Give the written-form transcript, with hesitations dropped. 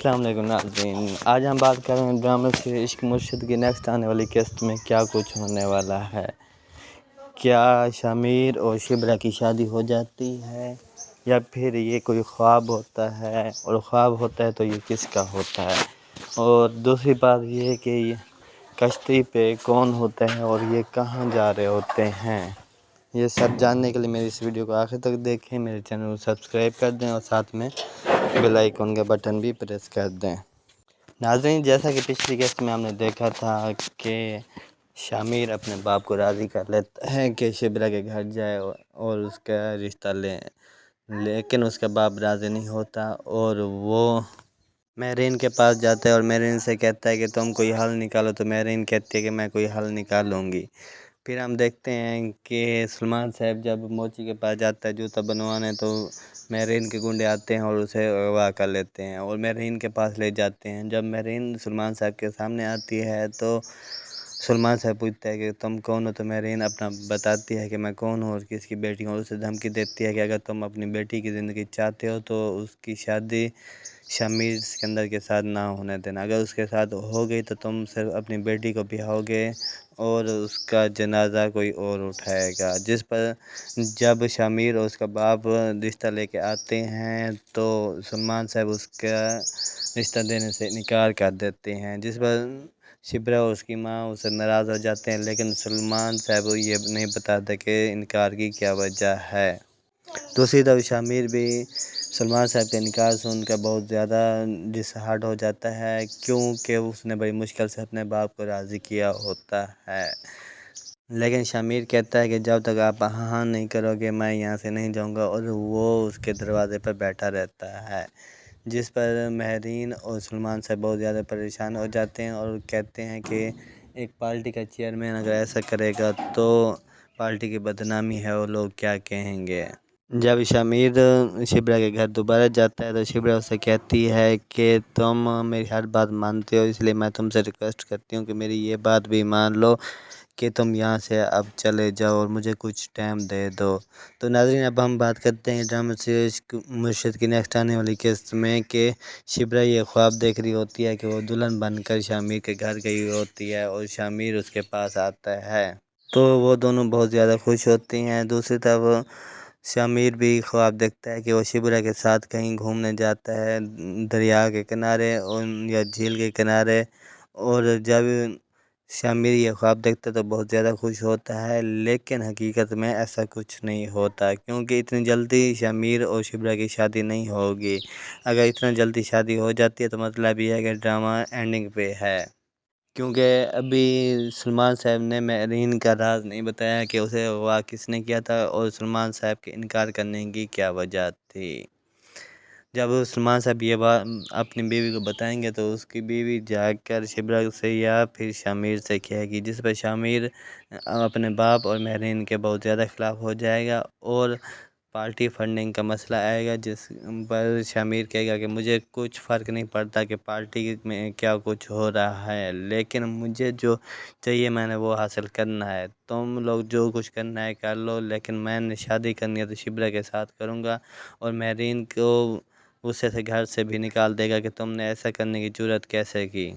السلام علیکم ناظرین، آج ہم بات کر رہے ہیں ڈرامہ سے عشق مرشد کی نیکسٹ آنے والی قسط میں کیا کچھ ہونے والا ہے۔ کیا شمیر اور شبرا کی شادی ہو جاتی ہے یا پھر یہ کوئی خواب ہوتا ہے، اور خواب ہوتا ہے تو یہ کس کا ہوتا ہے، اور دوسری بات یہ ہے کہ یہ کشتی پہ کون ہوتا ہے اور یہ کہاں جا رہے ہوتے ہیں۔ یہ سب جاننے کے لیے میری اس ویڈیو کو آخر تک دیکھیں، میرے چینل کو سبسکرائب کر دیں اور ساتھ میں بیل آئیکن کا بٹن بھی پریس کر دیں۔ ناظرین، جیسا کہ پچھلی قسط میں ہم نے دیکھا تھا کہ شمیر اپنے باپ کو راضی کر لیتا ہے کہ شبرا کے گھر جائے اور اس کا رشتہ لیں، لیکن اس کا باپ راضی نہیں ہوتا اور وہ مہرین کے پاس جاتا ہے اور مہرین سے کہتا ہے کہ تم کوئی حل نکالو، تو مہرین کہتی ہے کہ میں کوئی حل نکالوں گی۔ پھر ہم دیکھتے ہیں کہ سلمان صاحب جب موچی کے پاس جاتا ہے جوتا بنوانے، تو مہرین کے گنڈے آتے ہیں اور اسے اغوا کر لیتے ہیں اور مہرین کے پاس لے جاتے ہیں۔ جب مہرین سلمان صاحب کے سامنے آتی ہے تو سلمان صاحب پوچھتا ہے کہ تم کون ہو، تو مہرین اپنا بتاتی ہے کہ میں کون ہوں اور کس کی بیٹی ہوں، اور اسے دھمکی دیتی ہے کہ اگر تم اپنی بیٹی کی زندگی چاہتے ہو تو اس کی شادی شمیر سکندر کے ساتھ نہ ہونے دینا، اگر اس کے ساتھ ہو گئی تو تم صرف اپنی بیٹی کو بیاؤ گے اور اس کا جنازہ کوئی اور اٹھائے گا۔ جس پر جب شمیر اور اس کا باپ رشتہ لے کے آتے ہیں تو سلمان صاحب اس کا رشتہ دینے سے انکار کر دیتے ہیں، جس پر شبرا اور اس کی ماں اسے ناراض ہو جاتے ہیں، لیکن سلمان صاحب یہ نہیں بتاتے کہ انکار کی کیا وجہ ہے۔ دوسری طرف شمیر بھی سلمان صاحب کے انکار سن کر بہت زیادہ ڈس ہارٹ ہو جاتا ہے، کیونکہ اس نے بڑی مشکل سے اپنے باپ کو راضی کیا ہوتا ہے۔ لیکن شمیر کہتا ہے کہ جب تک آپ ہاں نہیں کرو گے میں یہاں سے نہیں جاؤں گا، اور وہ اس کے دروازے پر بیٹھا رہتا ہے، جس پر مہرین اور سلمان صاحب بہت زیادہ پریشان ہو جاتے ہیں اور کہتے ہیں کہ ایک پارٹی کا چیئرمین اگر ایسا کرے گا تو پارٹی کی بدنامی ہے اور لوگ کیا کہیں گے۔ جب شمیر شبرا کے گھر دوبارہ جاتا ہے تو شبرا اسے کہتی ہے کہ تم میری ہر بات مانتے ہو، اس لیے میں تم سے ریکویسٹ کرتی ہوں کہ میری یہ بات بھی مان لو کہ تم یہاں سے اب چلے جاؤ اور مجھے کچھ ٹائم دے دو۔ تو ناظرین، اب ہم بات کرتے ہیں ڈرامہ سے عشق مرشد کی نیکسٹ آنے والی قسط میں کہ شبرا یہ خواب دیکھ رہی ہوتی ہے کہ وہ دلہن بن کر شمیر کے گھر گئی ہوتی ہے اور شمیر اس کے پاس آتا ہے، تو وہ دونوں بہت زیادہ خوش ہوتی ہیں۔ دوسری طرف شمیر بھی خواب دیکھتا ہے کہ وہ شبرا کے ساتھ کہیں گھومنے جاتا ہے، دریا کے کنارے یا جھیل کے کنارے، اور جب شمیر یہ خواب دیکھتا ہے تو بہت زیادہ خوش ہوتا ہے، لیکن حقیقت میں ایسا کچھ نہیں ہوتا، کیونکہ اتنی جلدی شمیر اور شبرا کی شادی نہیں ہوگی۔ اگر اتنا جلدی شادی ہو جاتی ہے تو مطلب یہ ہے کہ ڈرامہ اینڈنگ پہ ہے، کیونکہ ابھی سلمان صاحب نے مہرین کا راز نہیں بتایا کہ اسے اغوا کس نے کیا تھا اور سلمان صاحب کے انکار کرنے کی کیا وجہ تھی۔ جب سلمان صاحب یہ بات اپنی بیوی کو بتائیں گے تو اس کی بیوی جا کر شبرا سے یا پھر شمیر سے کہے گی، جس پر شمیر اپنے باپ اور مہرین کے بہت زیادہ خلاف ہو جائے گا اور پارٹی فنڈنگ کا مسئلہ آئے گا، جس پر شمیر کہے گا کہ مجھے کچھ فرق نہیں پڑتا کہ پارٹی میں کیا کچھ ہو رہا ہے، لیکن مجھے جو چاہیے میں نے وہ حاصل کرنا ہے، تم لوگ جو کچھ کرنا ہے کر لو، لیکن میں نے شادی کرنی ہے تو شبرا کے ساتھ کروں گا، اور مہرین کو غصے سے گھر سے بھی نکال دے گا کہ تم نے ایسا کرنے کی جرات کیسے کی۔